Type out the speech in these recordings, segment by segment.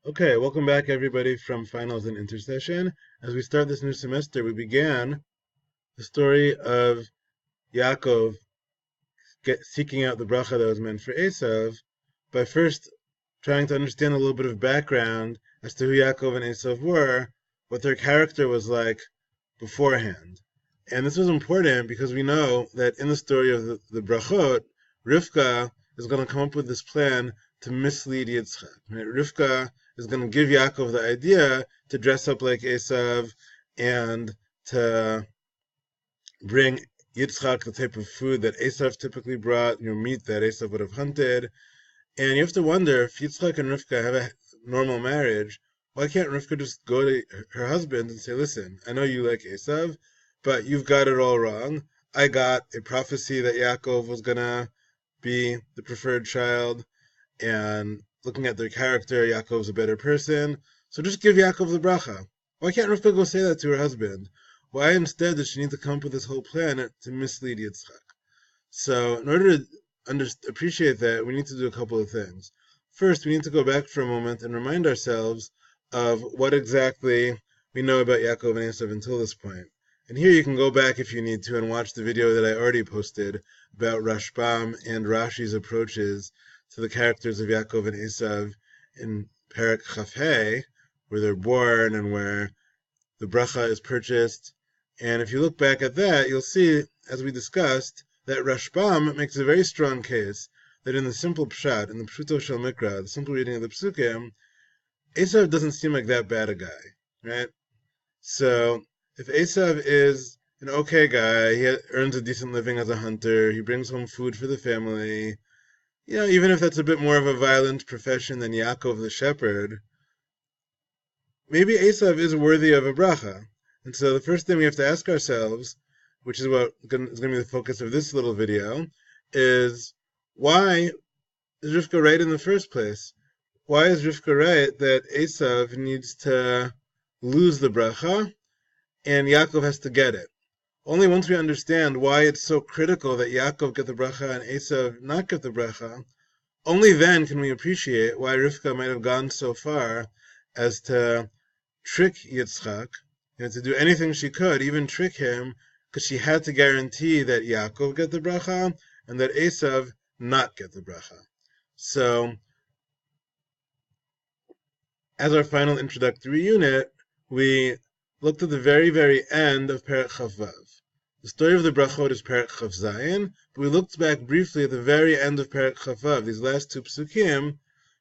Okay, welcome back everybody from finals and intersession. As we start this new semester, we began the story of Yaakov seeking out the bracha that was meant for Esav by first trying to understand a little bit of background as to who Yaakov and Esav were, what their character was like beforehand. And this was important because we know that in the story of the brachot, Rivka is going to come up with this plan to mislead Yitzchak. Right? Rivka is going to give Yaakov the idea to dress up like Esav and to bring Yitzchak the type of food that Esav typically brought, meat that Esav would have hunted. And you have to wonder, if Yitzchak and Rivka have a normal marriage, why can't Rivka just go to her husband and say, listen, I know you like Esav, but you've got it all wrong. I got a prophecy that Yaakov was going to be the preferred child, and looking at their character, Yaakov's a better person, so just give Yaakov the bracha. Why can't Rivka go say that to her husband? Why instead does she need to come up with this whole plan to mislead Yitzchak? So in order to appreciate that, we need to do a couple of things. First, we need to go back for a moment and remind ourselves of what exactly we know about Yaakov and Esav until this point. And here you can go back if you need to and watch the video that I already posted about Rashbam and Rashi's approaches to the characters of Yaakov and Esav in Perek Chafhei, where they're born and where the bracha is purchased. And if you look back at that, you'll see, as we discussed, that Rashbam makes a very strong case that in the simple pshat, in the pshuto shel mikra, the simple reading of the psukim, Esav doesn't seem like that bad a guy, right? So if Esav is an okay guy, he earns a decent living as a hunter, he brings home food for the family, even if that's a bit more of a violent profession than Yaakov the shepherd, maybe Esav is worthy of a bracha. And so the first thing we have to ask ourselves, which is what is going to be the focus of this little video, is why is Rivka right in the first place? Why is Rivka right that Esav needs to lose the bracha and Yaakov has to get it? Only once we understand why it's so critical that Yaakov get the bracha and Esav not get the bracha, only then can we appreciate why Rivka might have gone so far as to trick Yitzchak, to do anything she could, even trick him, because she had to guarantee that Yaakov get the bracha and that Esav not get the bracha. So, as our final introductory unit, we looked at the very, very end of Perek Chavav. The story of the brachot is Perek Chav Zayin, but we looked back briefly at the very end of Perek Chavav, these last two psukim,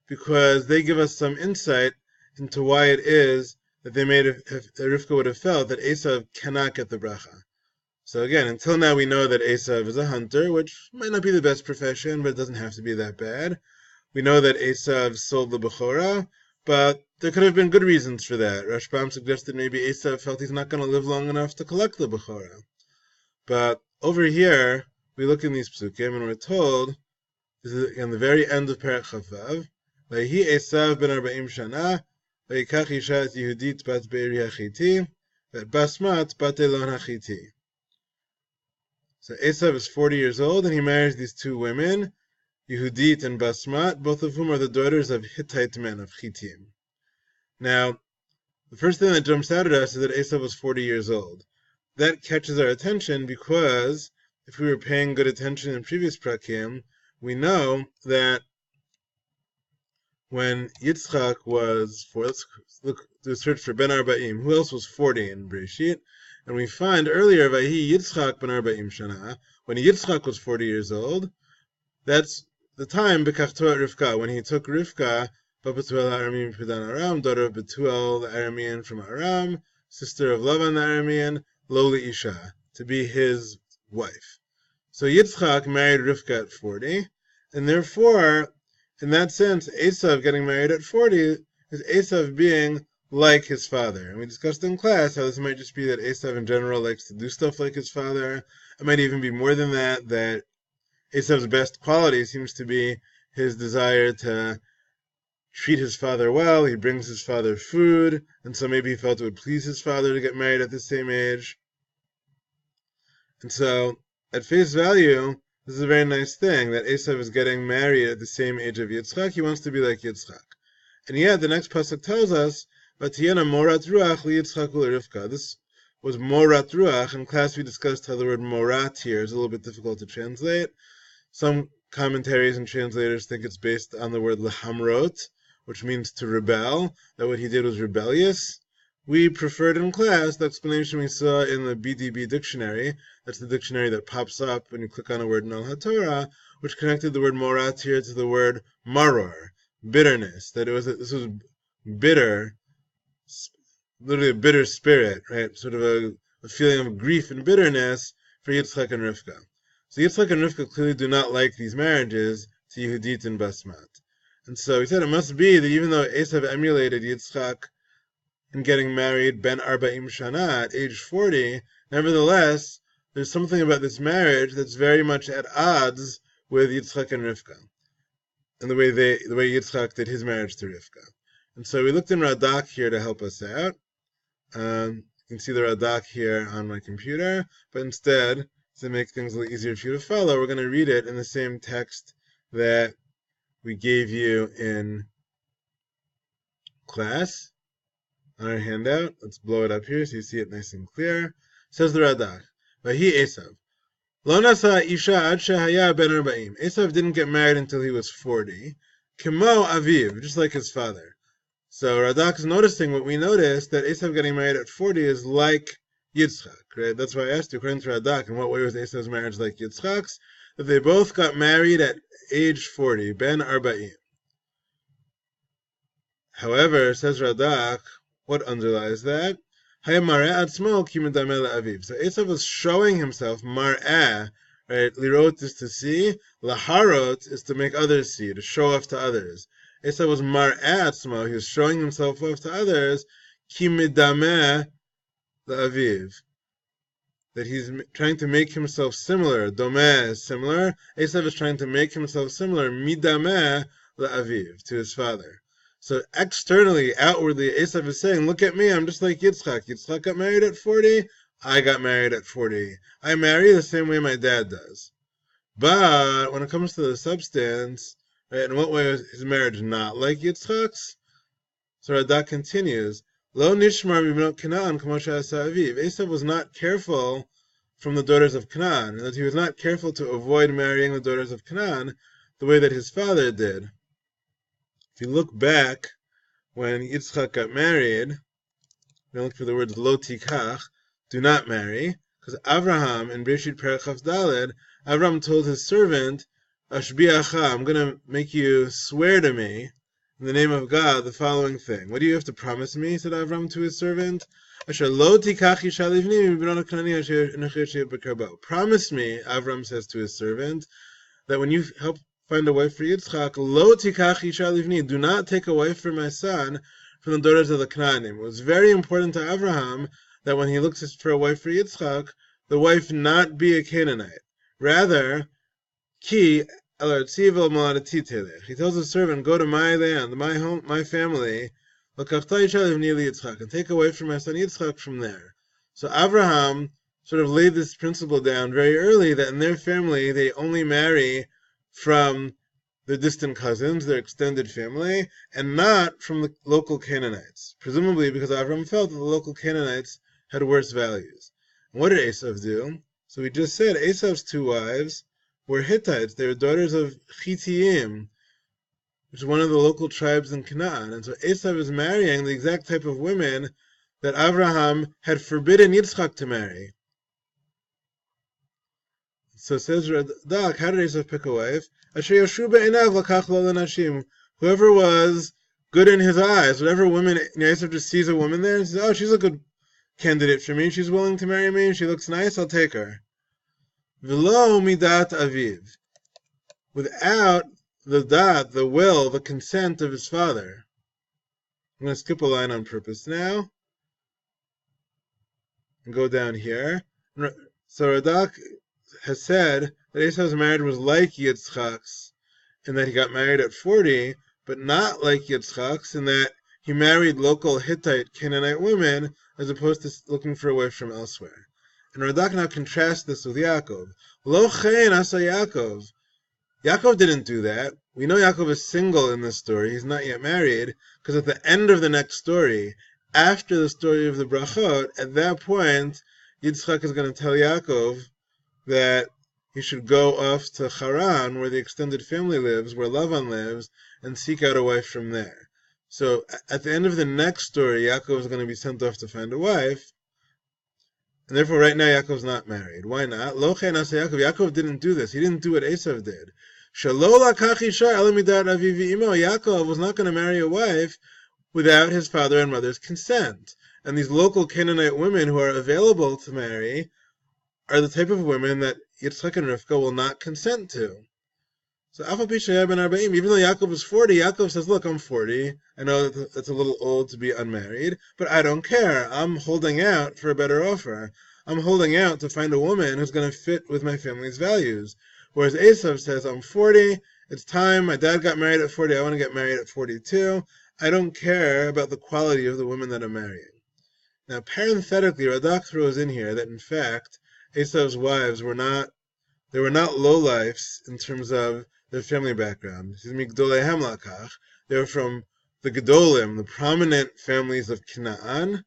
because they give us some insight into why it is that Rivka would have felt that Esav cannot get the bracha. So again, until now we know that Esav is a hunter, which might not be the best profession, but it doesn't have to be that bad. We know that Esav sold the Bechorah, but there could have been good reasons for that. Rashbam suggested maybe Esav felt he's not going to live long enough to collect the Bechorah. But over here, we look in these psukim and we're told, this is in the very end of Perek Chavav, Vayhi Esav ben 40 shana, Vayikach isha et Yehudit bat Be'eri hachiti, Vet Basmat bat Elon hachiti. So Esav is 40 years old and he marries these two women, Yehudit and Basmat, both of whom are the daughters of Hittite men, of Chitim. Now, the first thing that jumps out at us is that Esav was 40 years old. That catches our attention because if we were paying good attention in previous prakim, we know that when Yitzchak was let's do a search for Ben Arba'im, who else was 40 in Breshit? And we find earlier, Vayhi Yitzchak ben 40 shana, when Yitzchak was 40 years old, that's the time Bekachtoat Rivka, when he took Rivka, Batuel Aramean Pidan Aram, daughter of Betuel the Aramean from Aram, sister of Lavan the Aramean, Loli Isha, to be his wife. So Yitzchak married Rivka at 40, and therefore, in that sense, Esav getting married at 40 is Esav being like his father. And we discussed in class how this might just be that Esav in general likes to do stuff like his father. It might even be more than that, that Esav's best quality seems to be his desire to treat his father well. He brings his father food, and so maybe he felt it would please his father to get married at the same age. And so, at face value, this is a very nice thing, that Esav is getting married at the same age of Yitzchak. He wants to be like Yitzchak. And yet, the next pasuk tells us, "Vatiyana morat ruach liYitzchak u'Rivka." This was morat ruach. In class, we discussed how the word morat here is a little bit difficult to translate. Some commentaries and translators think it's based on the word lehamrot, which means to rebel, that what he did was rebellious. We preferred in class the explanation we saw in the BDB dictionary. That's the dictionary that pops up when you click on the word Nol HaTorah, which connected the word morat here to the word maror, bitterness. That this was bitter, literally a bitter spirit, right? Sort of a feeling of grief and bitterness for Yitzchak and Rivka. So Yitzchak and Rivka clearly do not like these marriages to Yehudit and Basmat. And so he said it must be that even though Esav emulated Yitzchak in getting married Ben Arba'im Shana at age 40, nevertheless, there's something about this marriage that's very much at odds with Yitzchak and Rivka, and the way Yitzchak did his marriage to Rivka. And so we looked in Radak here to help us out. You can see the Radak here on my computer, but instead, to make things a little easier for you to follow, we're going to read it in the same text that we gave you in class on our handout. Let's blow it up here so you see it nice and clear. Says the Radak, Vahi Esav. Lo nasa isha ad shehaya ben 40. Esav didn't get married until he was 40. Kimo aviv, just like his father. So Radak is noticing what we noticed, that Esav getting married at 40 is like Yitzchak, right? That's why I asked you, according to Radak, in what way was Esav's marriage like Yitzchak's? That they both got married at age 40, Ben Arba'im. However, says Radak, what underlies that? So Esav was showing himself, mar'ah, right? Lirot is to see, laharot is to make others see, to show off to others. Esav was mar'ah atzmo, he was showing himself off to others, ki midameh la'aviv, that he's trying to make himself similar. Domeh is similar. Esav is trying to make himself similar, midameh la'aviv, to his father. So externally, outwardly, Esav is saying, look at me, I'm just like Yitzchak. Yitzchak got married at 40, I got married at 40. I marry the same way my dad does. But when it comes to the substance, right, in what way is his marriage not like Yitzchak's? So Radak continues, Lo nishmar b'bnot Canaan k'mo she'asa aviv. Esav was not careful from the daughters of Canaan, and that he was not careful to avoid marrying the daughters of Canaan the way that his father did. If you look back, when Yitzchak got married, we look for the words lo tikach, do not marry, because Avraham, in Bereshit Perek Chaf Daled, Avraham told his servant, Ashbiacha, I'm going to make you swear to me, in the name of God, the following thing. What do you have to promise me, said Avraham to his servant? Asher lo tikach isha livni mibnot Kanani asher enochet bekarbo. Promise me, Avraham says to his servant, that when you help find a wife for Yitzchak, lo tikach isha livni, do not take a wife for my son from the daughters of the Canaanim. It was very important to Avraham that when he looks for a wife for Yitzchak, the wife not be a Canaanite. Rather, ki el artzivel moladati telech. He tells the servant, go to my land, my home, my family, l'kachta isha livni li Yitzchak, and take a wife for my son Yitzchak from there. So Avraham sort of laid this principle down very early, that in their family they only marry from their distant cousins, their extended family, and not from the local Canaanites. Presumably because Avram felt that the local Canaanites had worse values. And what did Esav do? So we just said Esav's two wives were Hittites. They were daughters of Chittiim, which is one of the local tribes in Canaan. And so Esav is marrying the exact type of women that Avraham had forbidden Yitzchak to marry. So says Radak, how did Esav pick a wife? Whoever was good in his eyes, whatever woman, Esav just sees a woman there and says, oh, she's a good candidate for me, she's willing to marry me, she looks nice, I'll take her. V'lo midat aviv, without the will, the consent of his father. I'm going to skip a line on purpose now and go down here. So Radak has said that Esav's marriage was like Yitzchak's in that he got married at 40, but not like Yitzchak's in that he married local Hittite Canaanite women as opposed to looking for a wife from elsewhere. And Radak now contrasts this with Yaakov. Lo chen asa Yaakov. Yaakov didn't do that. We know Yaakov is single in this story. He's not yet married, because at the end of the next story, after the story of the brachot, at that point, Yitzchak is going to tell Yaakov that he should go off to Haran, where the extended family lives, where Lavan lives, and seek out a wife from there. So at the end of the next story, Yaakov is going to be sent off to find a wife, and therefore right now Yaakov's not married. Why not? Lo chen asa Yaakov. Yaakov didn't do this. He didn't do what Esav did. Shelo lakach isha ela midat aviv v'imo. Yaakov was not going to marry a wife without his father and mother's consent. And these local Canaanite women who are available to marry are the type of women that Yitzchak and Rivka will not consent to. So even though Yaakov was 40, Yaakov says, look, I'm 40. I know that's a little old to be unmarried, but I don't care. I'm holding out for a better offer. I'm holding out to find a woman who's going to fit with my family's values. Whereas Esav says, I'm 40, it's time, my dad got married at 40, I want to get married at 42. I don't care about the quality of the woman that I'm marrying. Now, parenthetically, Radak throws in here that, in fact, Esav's wives were not lowlifes in terms of their family background. They were from the Gedolim, the prominent families of Canaan.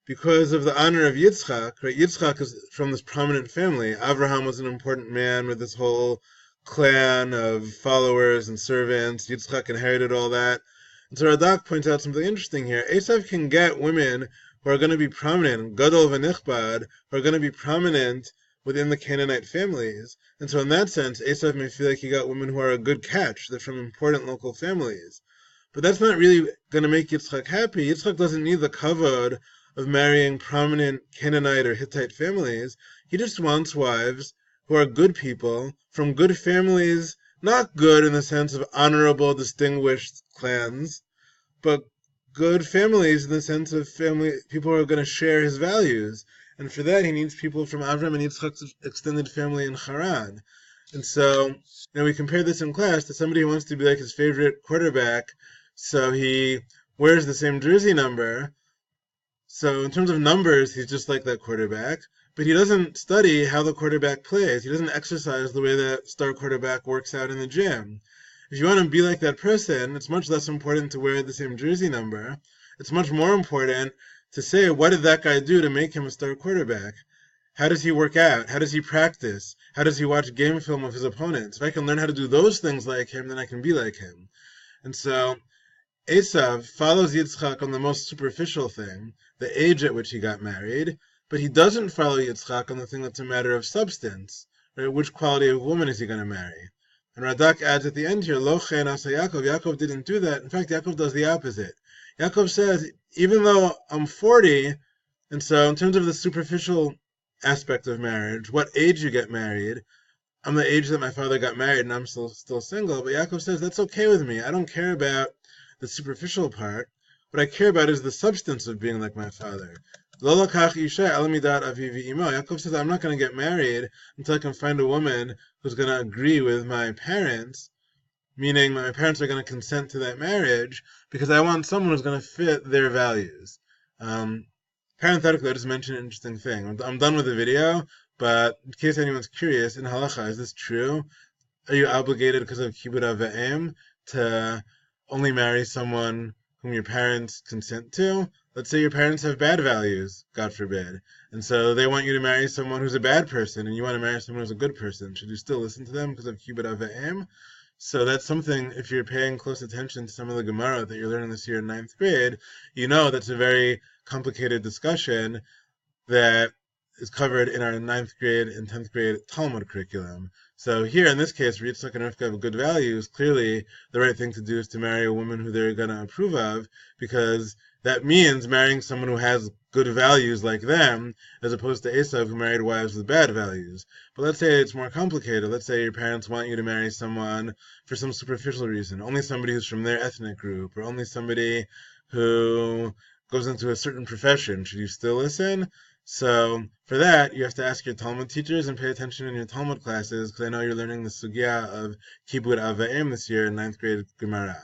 Because of the honor of Yitzchak, right? Yitzchak is from this prominent family. Avraham was an important man with this whole clan of followers and servants. Yitzchak inherited all that. And so Radak points out something interesting here. Esav can get women who are going to be prominent, gadol v'nichbad, who are going to be prominent within the Canaanite families. And so in that sense, Esav may feel like he got women who are a good catch. They're from important local families. But that's not really going to make Yitzchak happy. Yitzchak doesn't need the kavod of marrying prominent Canaanite or Hittite families. He just wants wives who are good people, from good families, not good in the sense of honorable, distinguished clans, but good families in the sense of family, people who are going to share his values. And for that, he needs people from Avram and Yitzchak's extended family in Haran. And so, we compare this in class to somebody who wants to be like his favorite quarterback, so he wears the same jersey number. So in terms of numbers, he's just like that quarterback, but he doesn't study how the quarterback plays. He doesn't exercise the way that star quarterback works out in the gym. If you want to be like that person, it's much less important to wear the same jersey number. It's much more important to say, what did that guy do to make him a star quarterback? How does he work out? How does he practice? How does he watch game film of his opponents? If I can learn how to do those things like him, then I can be like him. And so Esav follows Yitzchak on the most superficial thing, the age at which he got married, but he doesn't follow Yitzchak on the thing that's a matter of substance, right? Which quality of woman is he going to marry? And Radak adds at the end here, Lo chen asa Yaakov. Yaakov didn't do that. In fact, Yaakov does the opposite. Yaakov says, even though I'm 40, and so in terms of the superficial aspect of marriage, what age you get married, I'm the age that my father got married and I'm still single, but Yaakov says, that's okay with me. I don't care about the superficial part. What I care about is the substance of being like my father. Yaakov says, I'm not going to get married until I can find a woman who's going to agree with my parents, meaning my parents are going to consent to that marriage, because I want someone who's going to fit their values. Parenthetically, I just mentioned an interesting thing. I'm done with the video, but in case anyone's curious, in halacha, is this true? Are you obligated because of kibbud av v'em to only marry someone whom your parents consent to? Let's say your parents have bad values, God forbid, and so they want you to marry someone who's a bad person, and you want to marry someone who's a good person. Should you still listen to them because of kibbud av v'em? So that's something, if you're paying close attention to some of the Gemara that you're learning this year in 9th grade, you know that's a very complicated discussion that is covered in our 9th grade and 10th grade Talmud curriculum. So here, in this case, where Yitzchak and Rivka have good values, clearly the right thing to do is to marry a woman who they're going to approve of, because that means marrying someone who has good values like them, as opposed to Esav, who married wives with bad values. But let's say it's more complicated. Let's say your parents want you to marry someone for some superficial reason, only somebody who's from their ethnic group, or only somebody who goes into a certain profession. Should you still listen? So for that, you have to ask your Talmud teachers and pay attention in your Talmud classes, because I know you're learning the sugya of kibbud av v'em this year in 9th grade Gemara.